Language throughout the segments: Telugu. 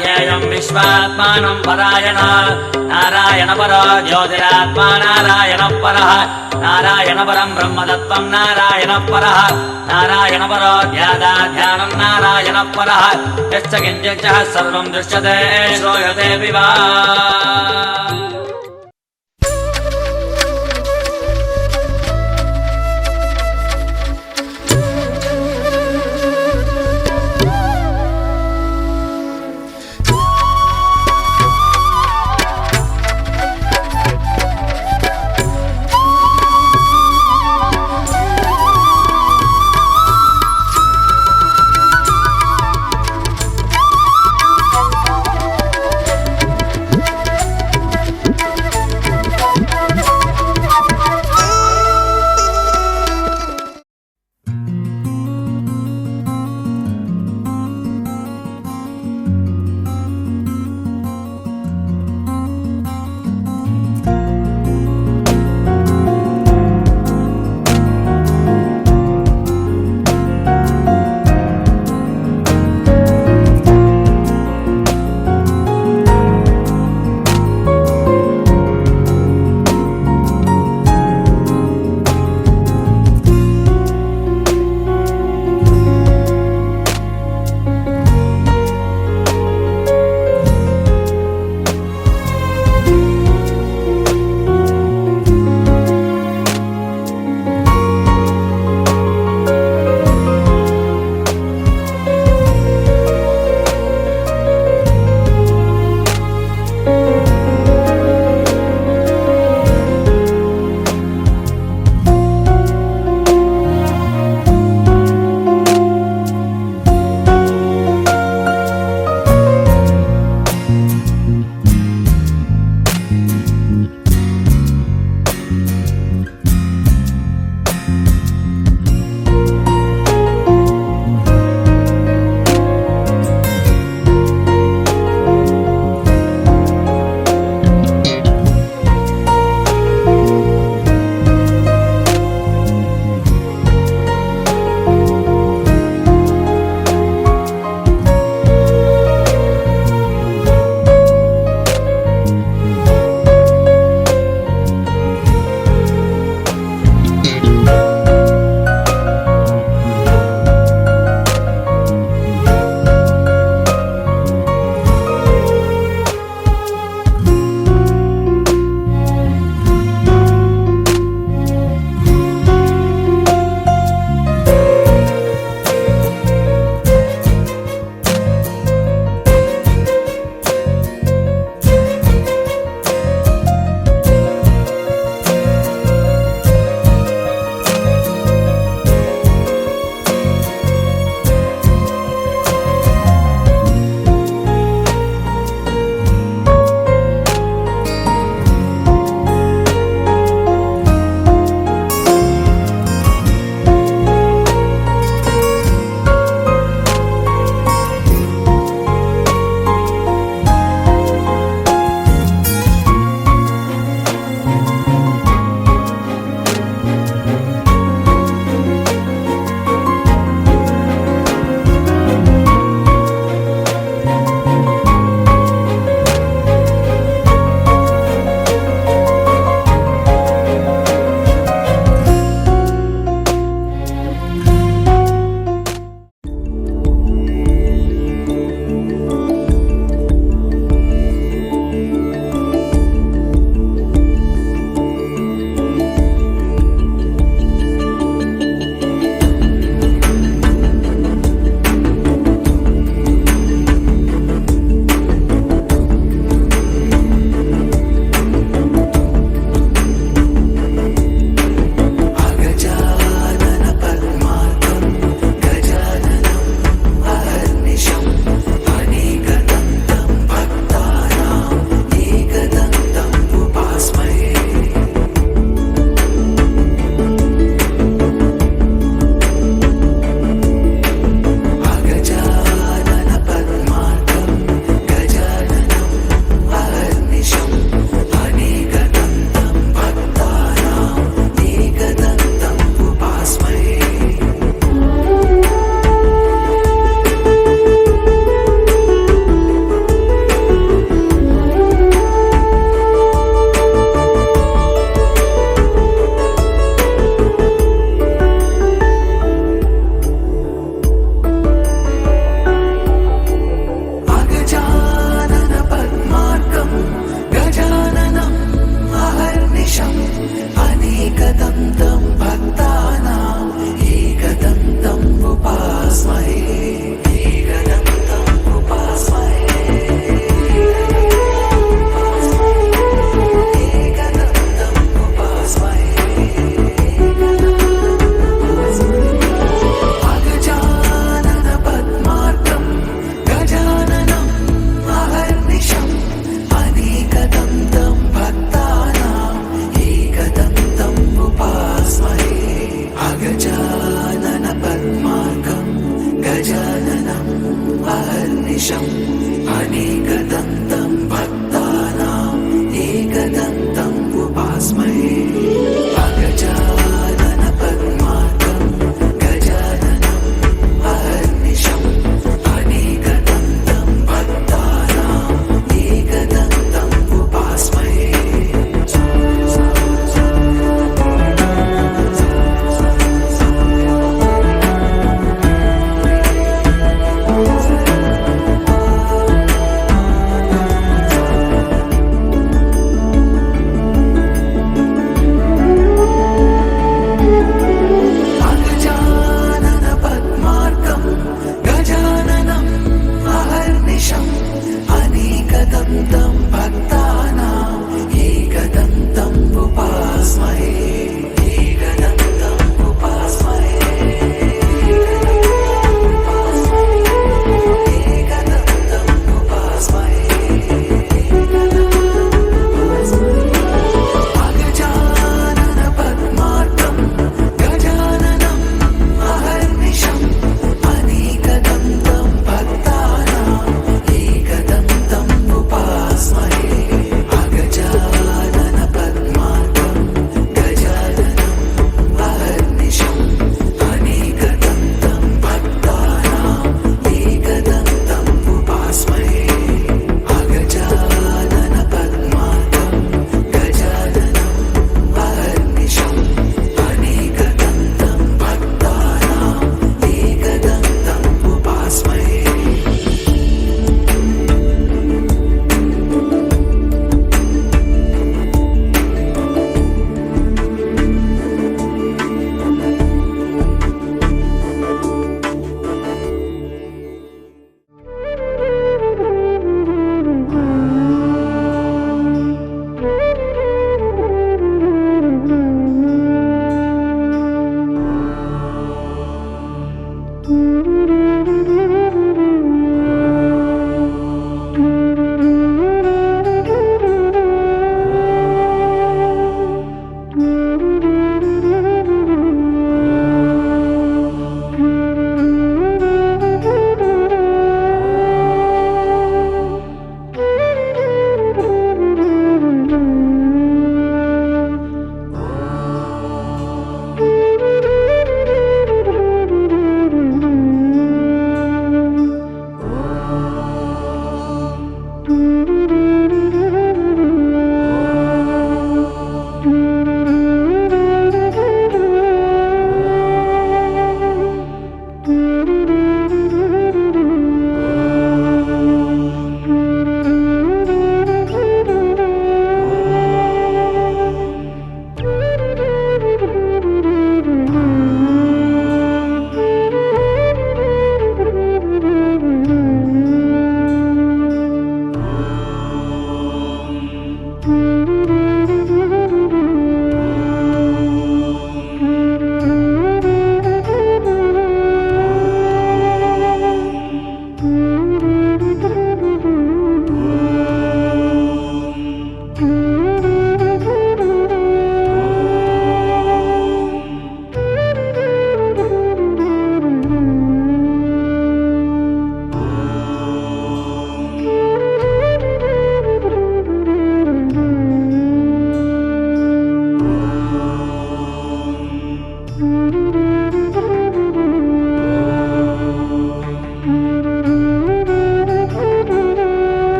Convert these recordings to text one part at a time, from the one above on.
ज्ञेयं विश्वात्मानं परायण नारायण परो ज्योतिरात्मा नारायण परः नारायण परं ब्रह्मतत्त्वं नारायण परः नारायण परो ध्यानं नारायण परः यश्च किञ्चित् सर्वं दृश्यते श्रूयते विवा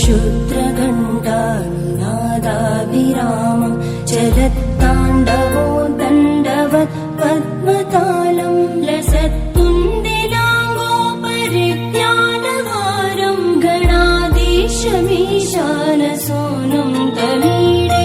क्षुद्रघण्टानिनादाभिरामं चलत्ताण्डवो दण्डवत् पद्मतालं लसत्तुन्दिलाङ्गोपरिज्ञानहारं गणाधीशमीशानसूनुं तमीडे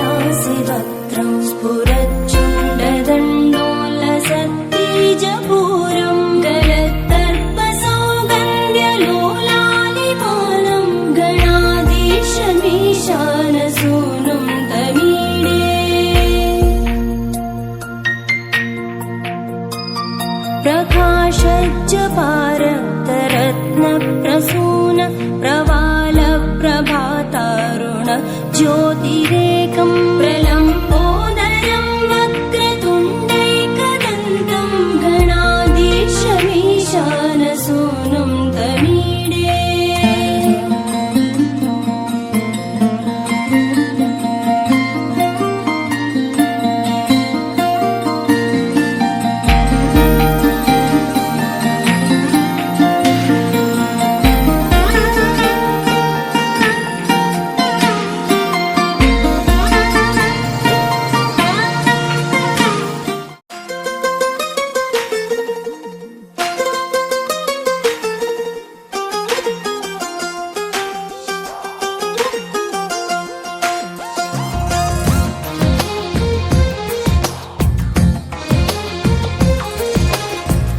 वीणालयोलासिवक्त्रं स्फुरच्चण्डदण्डोलसत्तेजपूरं गलत्तर्पसौगन्ध्यलोलालिपालं गणाधीशमीशानसूनुं तमीडे प्रकाशज्जपारक्तरत्नप्रसून प्रवालप्रभातारुण ज्योतिरेकं प्रलम्बोदरं वक्रतुण्डैकदन्तं गणाधीशमीशानसूनुं तमीडे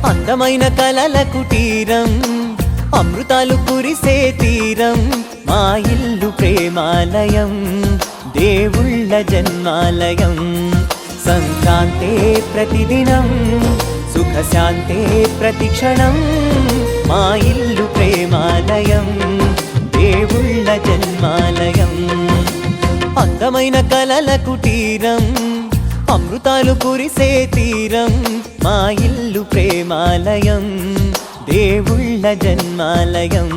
అందమైన కలల కుటీరం అమృతాలు కురిసే తీరం మా ఇల్లు ప్రేమాలయం దేవుళ్ళ జన్మాలయం సంక్రాంతే ప్రతిదినం సుఖశాంతే ప్రతిక్షణం మా ఇల్లు ప్రేమాలయం దేవుళ్ళ జన్మాలయం అందమైన కలల కుటీరం అమృతాలు కురిసే తీరం మా ఇల్లు ప్రేమాలయం దేవుళ్ళ జన్మాలయం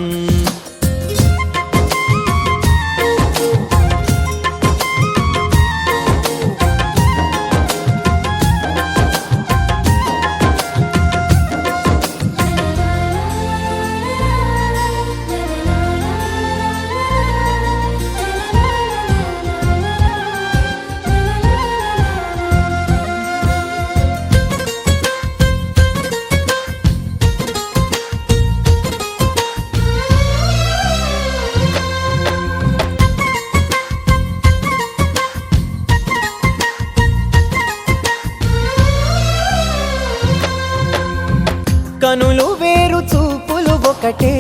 కనులు వేరు చూపులు ఒకటే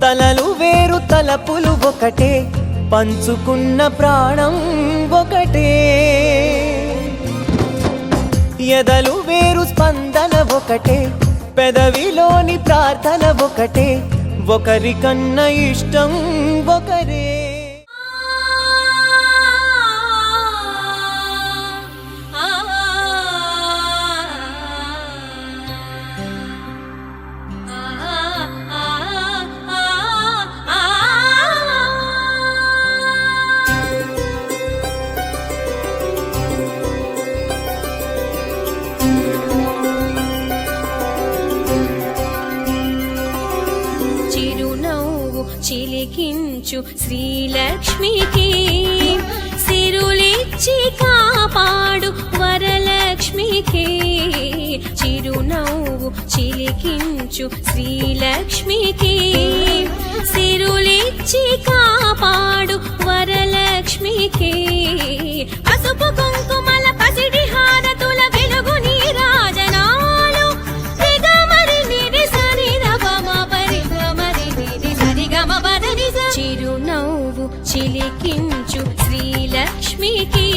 తలలు వేరు తలపులు ఒకటే పంచుకున్న ప్రాణం ఒకటే ఎదలు వేరు స్పందన ఒకటే పెదవిలోని ప్రార్థన ఒకటే ఒకరికన్నా ఇష్టం ఒకరే చిలికించు శ్రీలక్ష్మికి సిరులిచ్చి కాపాడు వరలక్ష్మికి చిరునవ్వు చిలికించు శ్రీలక్ష్మికి సిరులిచ్చి కాపాడు వరలక్ష్మికి పసుపు కుంకుమల పసిడి హారతుల వెలుగు నీరాజనాలు చిరునవ్వు చిలికించు శ్రీలక్ష్మికి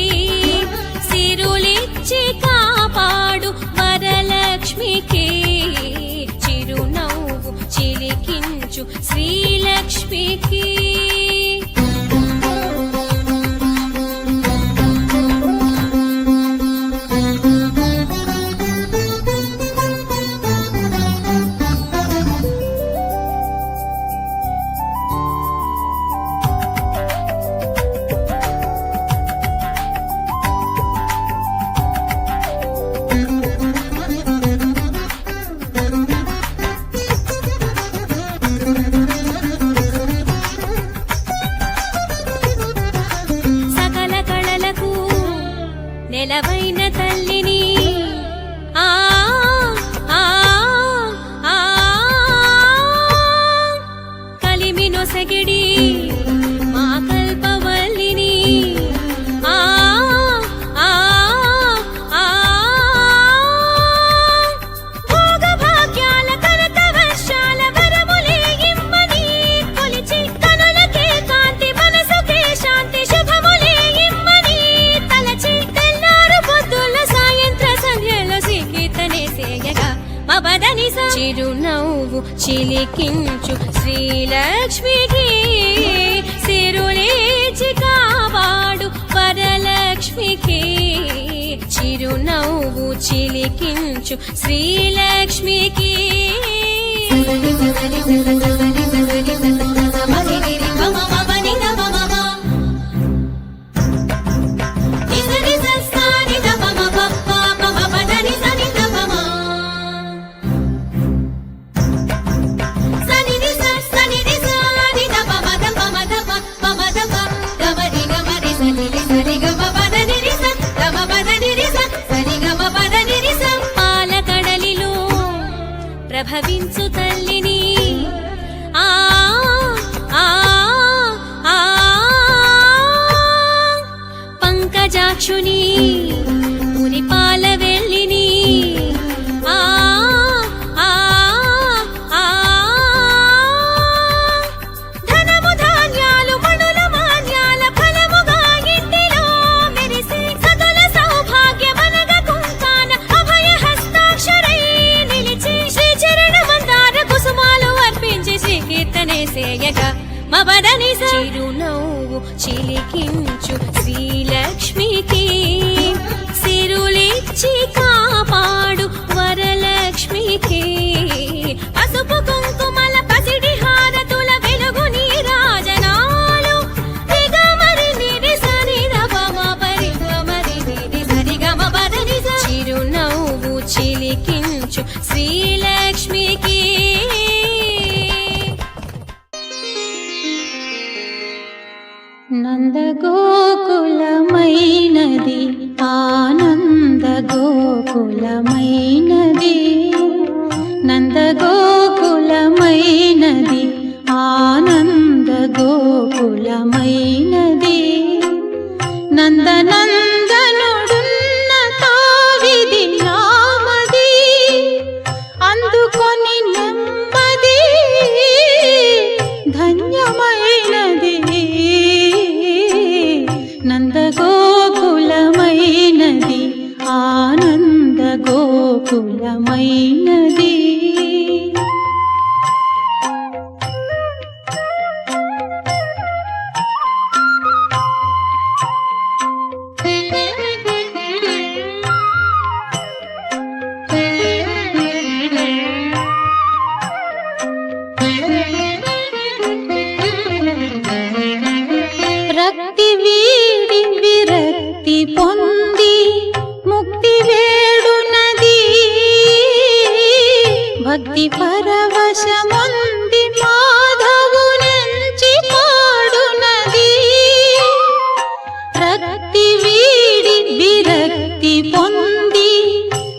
సిరులిచ్చి కాపాడు వరలక్ష్మికి చిరునవ్వు చిలికించు శ్రీలక్ష్మికి నవ్వు చిలికించు శ్రీలక్ష్మికి సిరులేచి కాపాడు వరలక్ష్మికి చిరునవ్వు చిలికించు శ్రీలక్ష్మికి పాలకడలిలో ప్రభవించు తల్లిని ఆ ఆ ఆ పంకజాక్షుని మునిపాల వెళ్ళిని ఆ ఆ ఆ ధనము ధాన్యాలు మణుల మాన్యాల ఫలముగా ఇంటిలో మెరిసి సకల సౌభాగ్యమనగ కుంకాన అభయ హస్తాక్షరై నిలిచి శ్రీ చరణ మందార కుసుమాలు అర్పించి శ్రీ కీర్తనే సేయగా మబదని చిరునవ్వు చిలికించు శ్రీలక్ష్మికి సిరులిచ్చి కాపాడు వరలక్ష్మికి పసుపు కుంకుమల పసిడి హారతుల వెలుగు నీరాజనాలు దిగమరి నిరి సరి రమ పరి గమరి నిరి సరి గమ పదని చిరునవ్వు చిలికించు శ్రీలక్ష్మికి నందగోకులమైనది ఆనందగోకులమైనది నందగోకులమైనది ఆనందగోకులమైనది నందనందనుడున్న తావిది నామది అందుకొని నెమ్మది ధన్యమైనది నందగోకులమైనది ఆనందగోకులమైనది రక్తి వీడి విరక్తి పొంది ముక్తి వేడునది భక్తి పరవశముంది మాధవునెంచి పాడునది రక్తి వీడి విరక్తి పొంది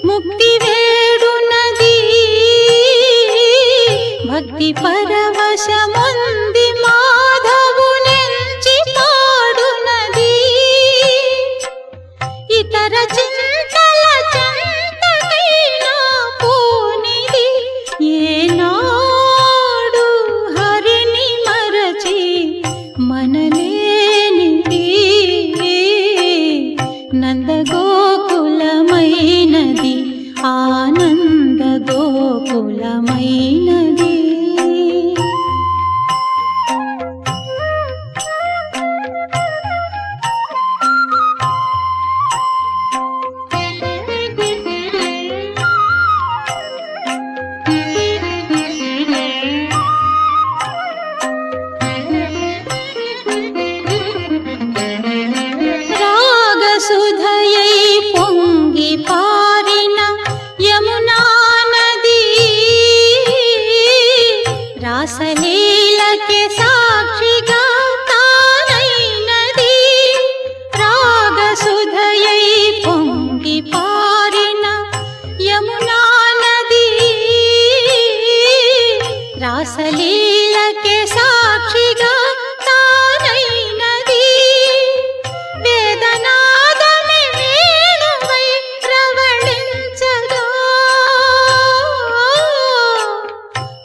ముక్తి వేడునది భక్తి పరవశముంది మాధవునెంచి పాడునది ఇతర చింతల చంతకైనా పోనిది ఏనాడు హరిని మరచి మనలేనిది నందగోకులమైనది ఆనందగోకులమైనది రాగసుధయై పొంగి పారిన యమునా నది రాసలీలకే సాక్షిగా తానైనది రాగసుధయై పొంగి పారిన యమునా నది రాసలీలకే సాక్షిగా తానైనది వేదనాదమే వేణువై ప్రవళించగా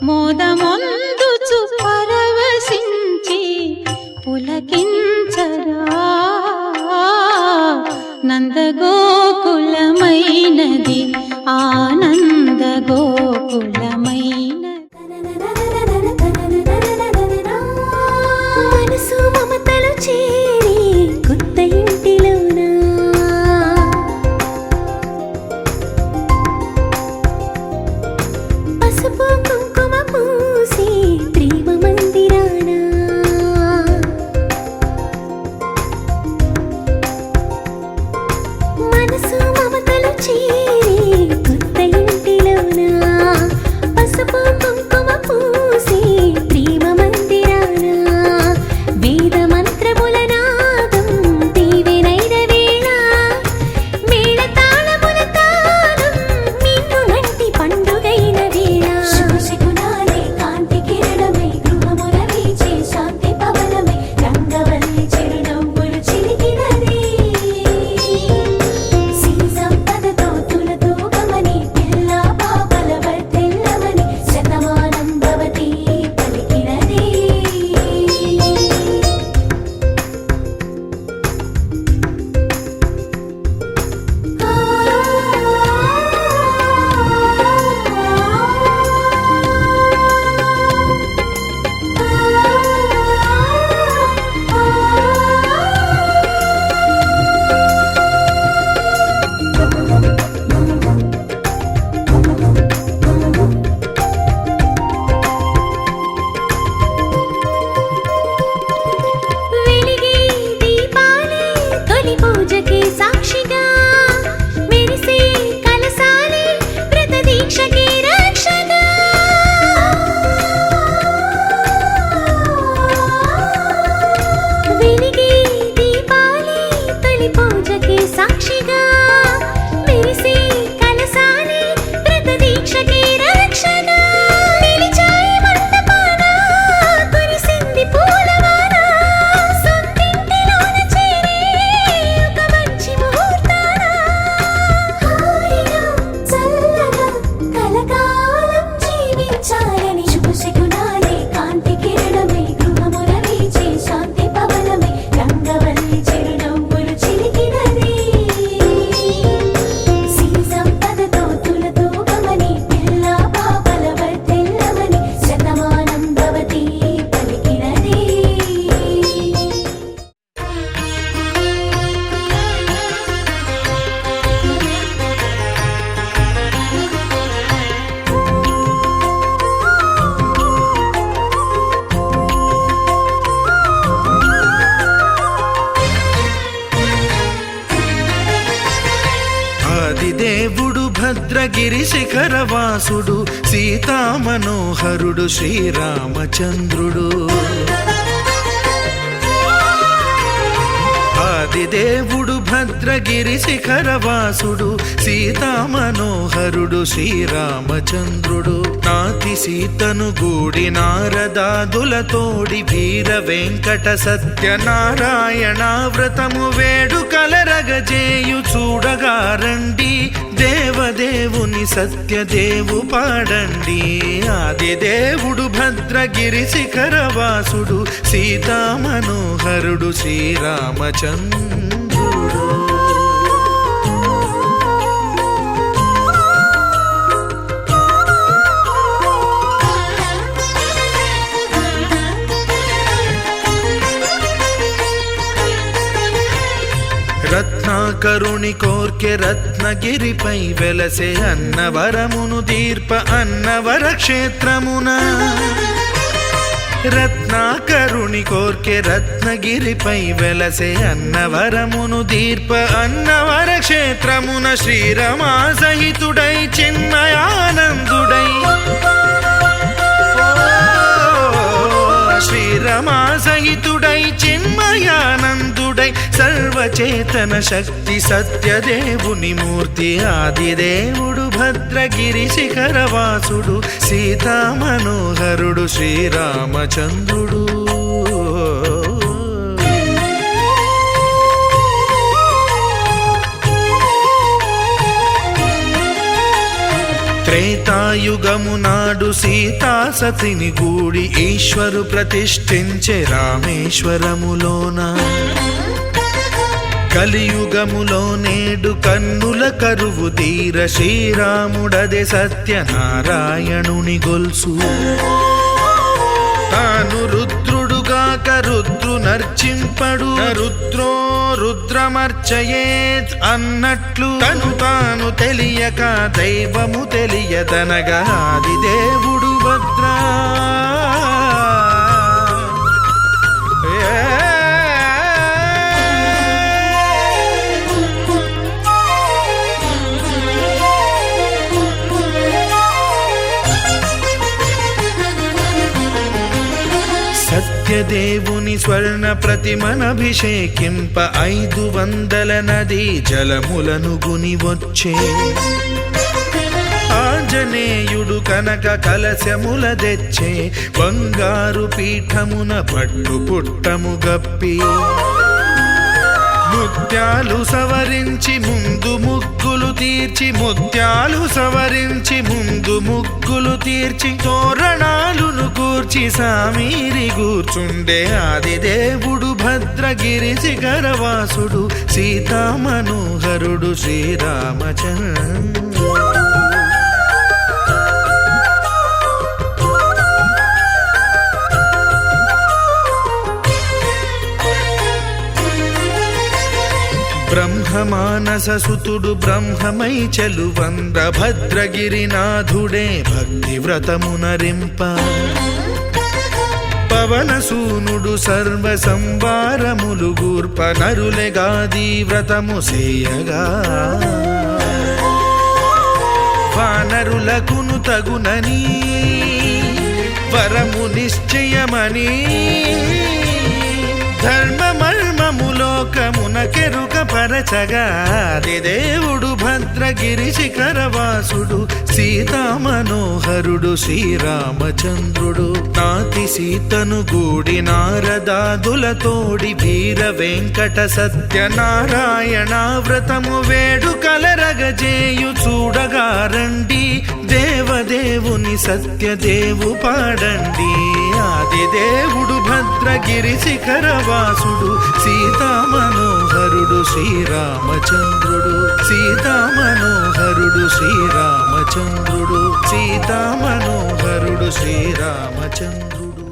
మోదమొందుచు పరవశించి పులకించగా నందగోకులమైనది ఆనందగోకులమైనది భద్రగిరి శిఖరవాసుడు సీతామనోహరుడు శ్రీరామచంద్రుడు. ఆదిదేవుడు భద్రగిరి శిఖరవాసుడు సీతామనోహరుడు శ్రీరామచంద్రుడు. నాతి సీతను గూడి నారదాదులతోడి వీర వెంకట సత్యనారాయణ వ్రతము వేడుకలరగజేయు చూడగా రండి, దేవదేవుని సత్యదేవు పాడండి. ఆదిదేవుడు భద్రగిరి శిఖరవాసుడు సీతామనోహరుడు శ్రీరామచంద్రుడు. రత్నాకరుని కోర్కె రత్నగిరిపై వెలసే అన్నవరమును దీర్ప అన్నవర క్షేత్రమున. రత్నాకరుని కోర్కె రత్నగిరిపై వెలసే అన్నవరమును దీర్ప అన్నవర క్షేత్రమున. శ్రీరమా సహితుడై చిన్మయానందుడై శ్రీరమా సహితుడై చిన్మయానందుడై సర్వచేతన శక్తి సత్యదేవుని మూర్తి. ఆదిదేవుడు భద్రగిరి శిఖరవాసుడు సీతామనోహరుడు శ్రీరామచంద్రుడు. త్రేతాయుగము నాడు సీతా సతిని గూడి ఈశ్వరు ప్రతిష్ఠించే రామేశ్వరములోన. కలియుగములో నేడు కన్నుల కరువు తీర శ్రీరాముడదే సత్యనారాయణుని గొల్సు. తాను రుద్రుడుగాక రుద్రు నర్చింపడు, రుద్రో రుద్రమర్చయేత్ అన్నట్లు తను తాను తెలియక దైవము తెలియదనగా ఆదిదేవుడు భద్రా. సత్యదేవుని స్వర్ణ ప్రతిమనభిషేకింప 500 నదీ జలములను గుని వచ్చే. ఆంజనేయుడు కనక కలశముల తెచ్చే, బంగారు పీఠమున పట్టు పుట్టము గప్పి. ముత్యాలు సవరించి ముందు ముగ్గులు తీర్చి, ముత్యాలు సవరించి ముందు ముగ్గులు తీర్చి, తోరణాలును కూర్చి సామీరి కూర్చుండే ఆదిదేవుడు భద్రగిరి శిఖరవాసుడు సీతామనోహరుడు శ్రీరామచంద్రుడు. బ్రహ్మమానస సుతుడు బ్రహ్మమై చెలువంద భద్రగిరినాథుడే భక్తి వ్రతమునరింప. పవనసూనుడు సర్వ సంవారములు గూర్ప, నరులెగాది వ్రతము సేయగా. వానరులకును తగునని వరము నిశ్చయమని, ధర్మమర్మములోకమునకెరుక పరచగా ఆదిదేవుడు భద్రగిరి శిఖరవాసుడు సీతామనోహరుడు శ్రీరామచంద్రుడు. నాతి సీతను గూడి నారదాదులతోడి వీర వెంకట సత్యనారాయణ వ్రతము వేడుకలరగజేయు చూడగా రండి, దేవదేవుని సత్యదేవు పాడండి. ఆదిదేవుడు భద్రగిరి శిఖరవాసుడు సీతామనోహరుడు శ్రీరామచంద్రుడు. సీతామనోహరుడు శ్రీరామచంద్రుడు. సీతామనోహరుడు శ్రీరామచంద్రుడు.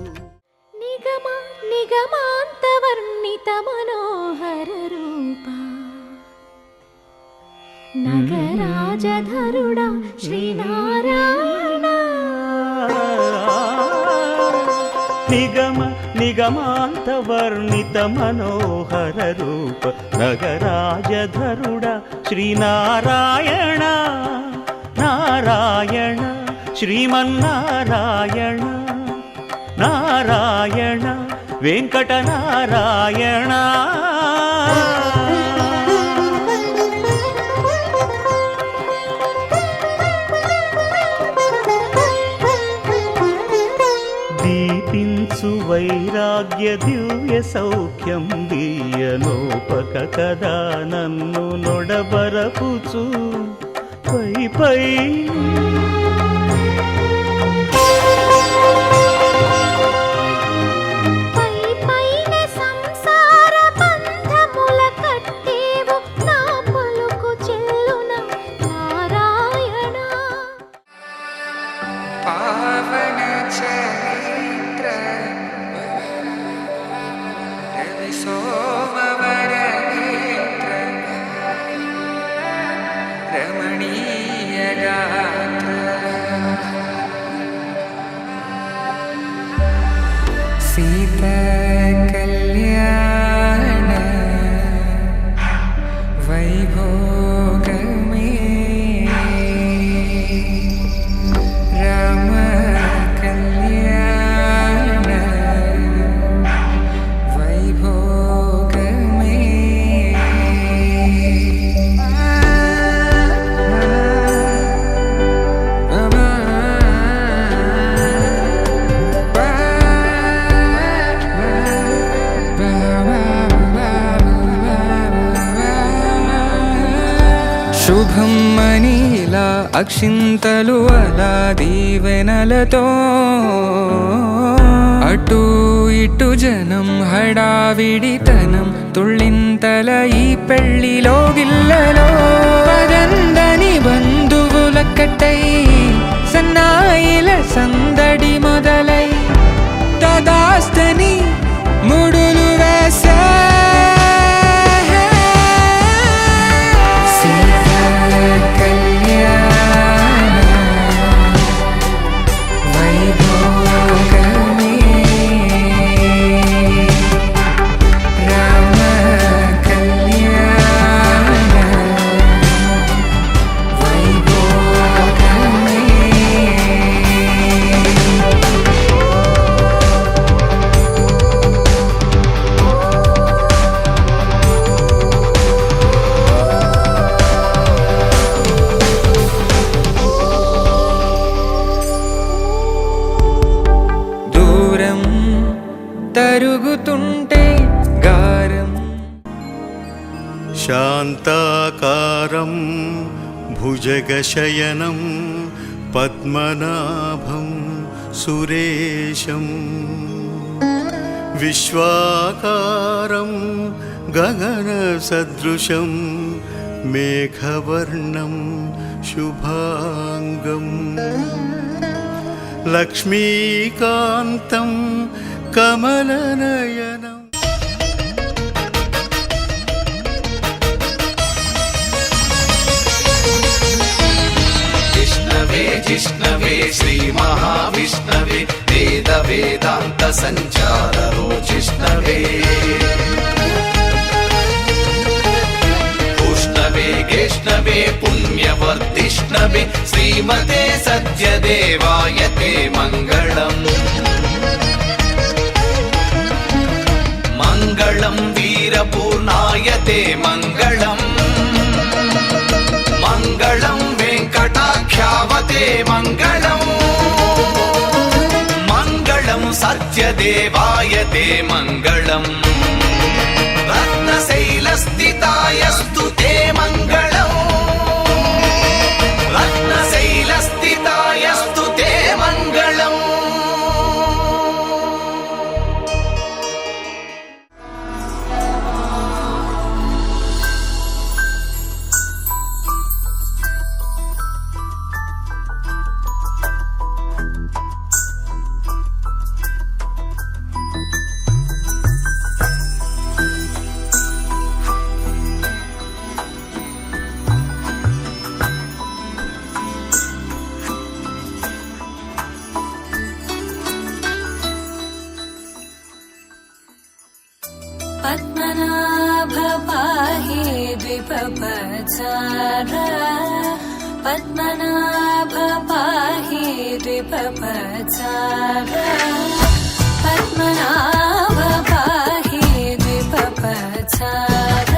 నిగమ నిగమాంతవర్ణిత మనోహర రూప, నగరాజధరుడా శ్రీనారాయణ. నిగమ నిగమాంత వర్ణిత మనోహర రూప, నగరాజధరుడ శ్రీనారాయణ. నారాయణ శ్రీమన్నారాయణ నారాయణ వెంకటనారాయణ దీపించు వైరాగ్య దివ్య సౌఖ్యం దీయనోపక కదా నన్ను నొడబరపుచు పై పై పై పైన సంసార బంధముల కట్టేవు నా పలుకు చెల్లున నారాయణ पावन चरित्र रवि सोमवर नेत्र रमणीय गात्र सीता कल्याण वैभोग में राम कल्याण वैभोग శుభం మనీలా అక్షింతలు అలా దీవెనలతో అటు ఇటు జనం హడావిడితనం తుళ్ళింతల ఈ పెళ్లిలో గిల్లలో పదందని బంధువుల కట్టై సన్నాయిల సందడి మొదలై తదాస్తని ముడులు వేసా తరుగుతుంటే గారం శాంతాకారం భుజగశయనం పద్మనాభం సురేశం విశ్వాకారం గగనసదృశం మేఘవర్ణం శుభాంగం లక్ష్మీకాంతం కమలనయనం విష్ణవే జిష్ణవే శ్రీ మహావిష్ణవే వేద వేదాంత సంచార రోజిష్ణవే ఉష్ణవే గేష్ణవే పుణ్యవర్ధిష్ణవే శ్రీమతే సత్యదేవాయ తే మంగళం మంగళం వీరపూర్ణాయ తే మంగళం మంగళం వెంకటాఖ్యావతే మంగళం మంగళం సత్యదేవాయ తే మంగళం రత్నశైలస్థితాయస్తు తే మంగళం రత్నశైలస్థితాయస్తు తే మంగళం पद्मनाभ पाहि द्विपपचार పద్మనాభ పాహి ద్విపపచార పద్మనాభ పాహి ద్విపపచార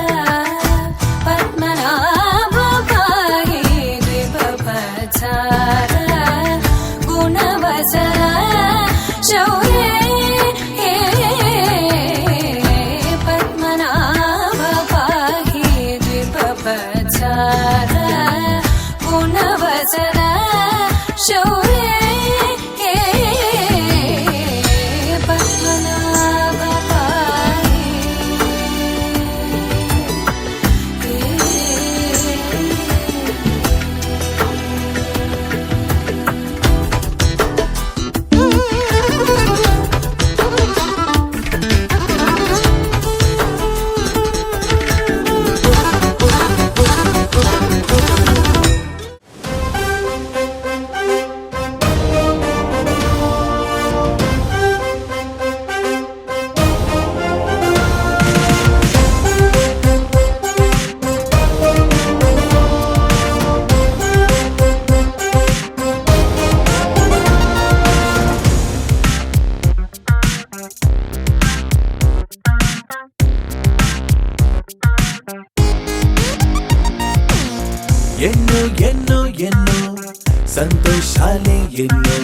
పద్మనాభ పాహి ద్విపపచార గుణవసర శౌర్యే పద్మనాభ పాహి ద్విపపచార గుణవసర శౌర్యే పద్మనాభ పాహి ఎన్నో ఎన్నో ఎన్నో సంతోషాలే ఎన్నో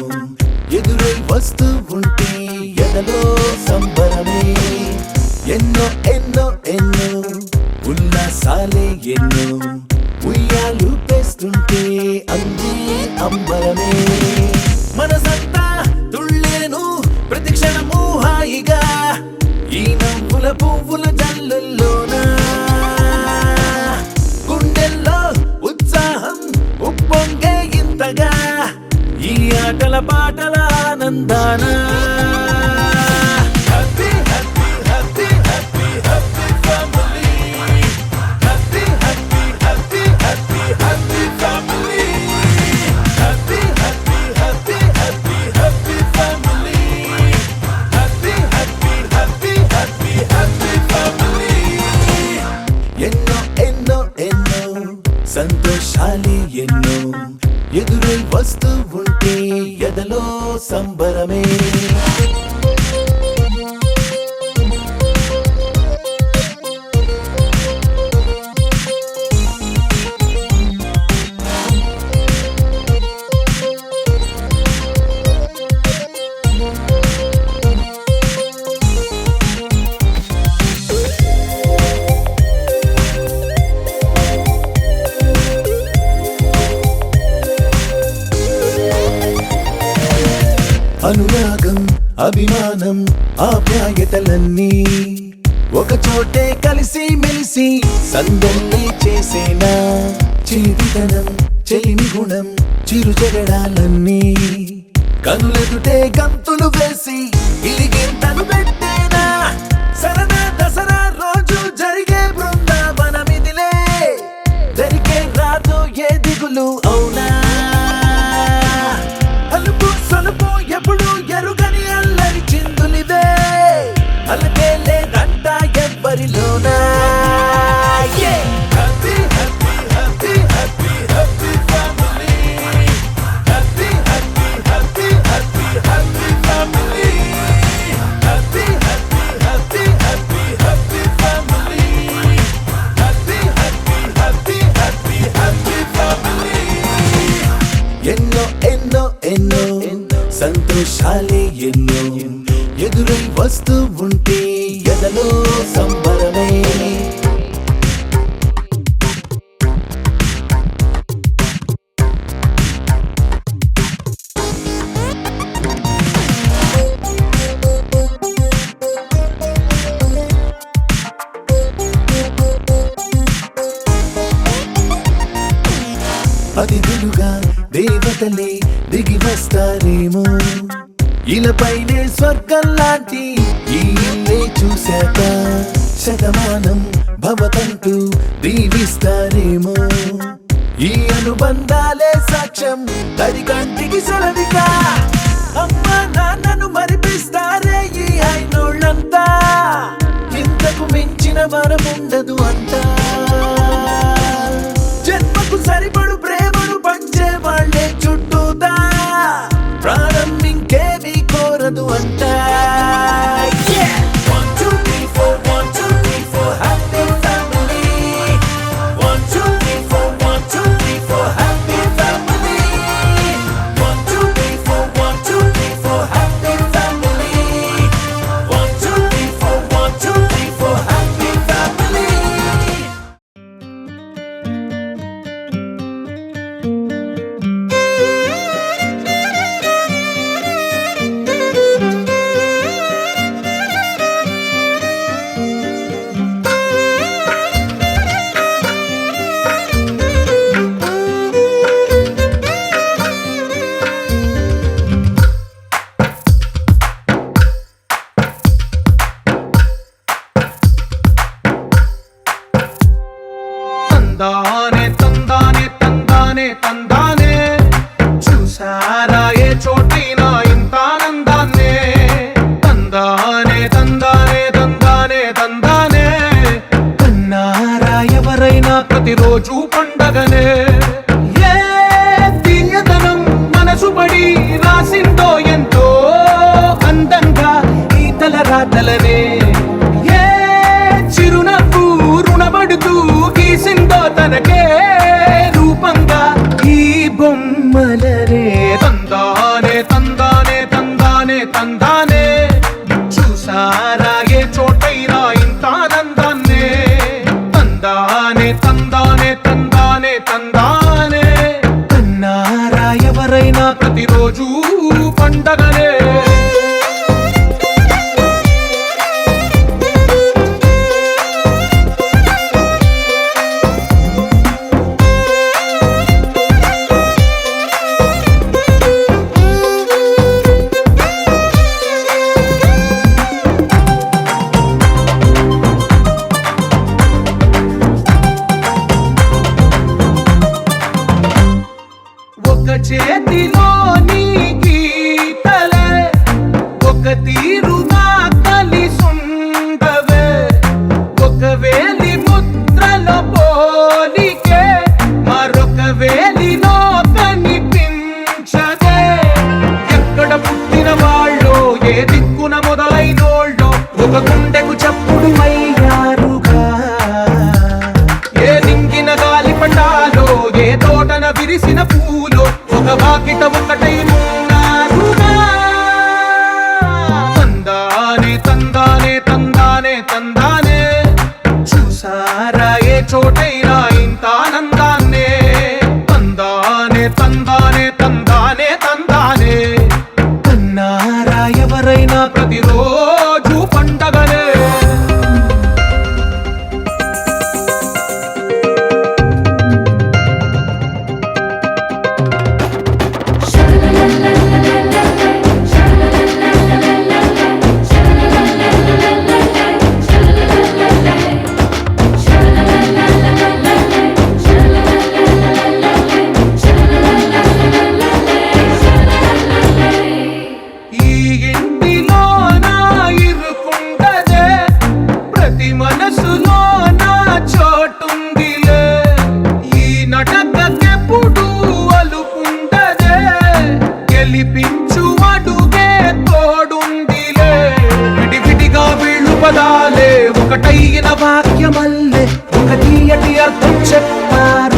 ఎదురై వస్తూ ఉంటే ఎదలో సంబరమే ఎన్నో ఎన్నో ఎన్నో ఉల్లాసాలే ఎన్నో ఉయ్యాలు పేస్తుంటే అందే అంబరమే మనసంతా తుళ్ళేను ప్రతి క్షణము హాయిగా ఈ నవ్వుల పువ్వుల జల్లుల్లోనా గుండెల్లో ఉత్సాహం ఉప్పొంగే ఇంతగా ఈ ఆటల పాటల ఆనందాన happy happy happy happy happy family happy happy happy happy happy family happy happy happy happy happy family happy happy happy happy happy family ఎన్నో ఎన్నో ఎన్నో సంతోషాలే ఎన్నో ఎదురై వస్తూ ఉంటే ఎదలో సంబరమే అనురాగం అభిమానం ఆప్యాయతలన్నీ ఒక చోటే కలిసి మెలిసి సందల్లే చేసేనా చిలిపితనం చెలిమి గుణం చిరు జగడాలన్నీ కనులెదుటే గంతులు వేసి ఇలిగింతలు పెట్టేనా సరదా దసరా రోజు జరిగే బృందావనమిదిలే దరికే రాదు ఏ దిగులు అవునా అలుపు సలుపు ఎప్పుడు ఎరుగని అల్లరి చిందులిదే అలకే లేదంట ఎవ్వరిలోనా happy happy happy happy happy family happy happy happy happy happy family happy happy happy happy happy family happy happy happy happy happy family ఎన్నో ఎన్నో ఎన్నో సంతోషాలే ఎన్నో ఎదురై వస్తూ ఉంటే ఎదలో సంబరమే అతిథులుగా దేవతలే దిగి వస్తారేమో ఇలపైనే స్వర్గం లాంటి ఈ ఇల్లే చూశాక శతమానం భవతంటూ దీవిస్తారేమో ఈ అనుబంధాలే సాక్ష్యం తడి కంటికి సెలవిగా అమ్మ నాన్నను మరిపిస్తారే ఈ అయినోళ్ళంతా ఇంతకు మించిన వరముండదు అంతా జన్మకు సరిపడు ప్రేమను తందానే తందానే తందానే తందానే చూసారా ఏ చోటైనా ఇంత ఆనందాన్నే తందానే తందానే తందానే తందానే కన్నారా ఎవరైనా ప్రతిరోజు పండగనే ఒక చేతిలో నీ గీతలే ఒక తీరుగా కలిసుండవే ఒక వేలి ముద్రల పోలికే మరొక వేలిలో కనిపించదే ఎక్కడ పుట్టిన వాళ్ళో ఏ దిక్కున మొదలైనోళ్ళో ఒక గుండెకు చప్పుడు అయ్యారుగా ఏ నింగిన గాలి పటాలో ఏ తోటన విరిసిన పూలో ఒక వాకిట ఒకటై ఉన్నారుగా తందానే తందానే తందానే తందానే చూసారా ఏ చోటైనా ఇంత ఆనందాన్నే తందానే తందానే తందానే తందానే కన్నారా ఎవరైనా ప్రతిరోజు పండగనే ఈ ఇంటిలో నా ఇరుకుండదే ప్రతి మనసులో నా చోటుందిలే ఈ నటకెప్పుడు అలుకుండదే గెలిపించు అడుగే తోడుందిలే విడివిడిగా వీళ్ళు పదాలే ఒకటైన వాక్యమల్లే ఒక తీయటి అర్థం చెప్పారు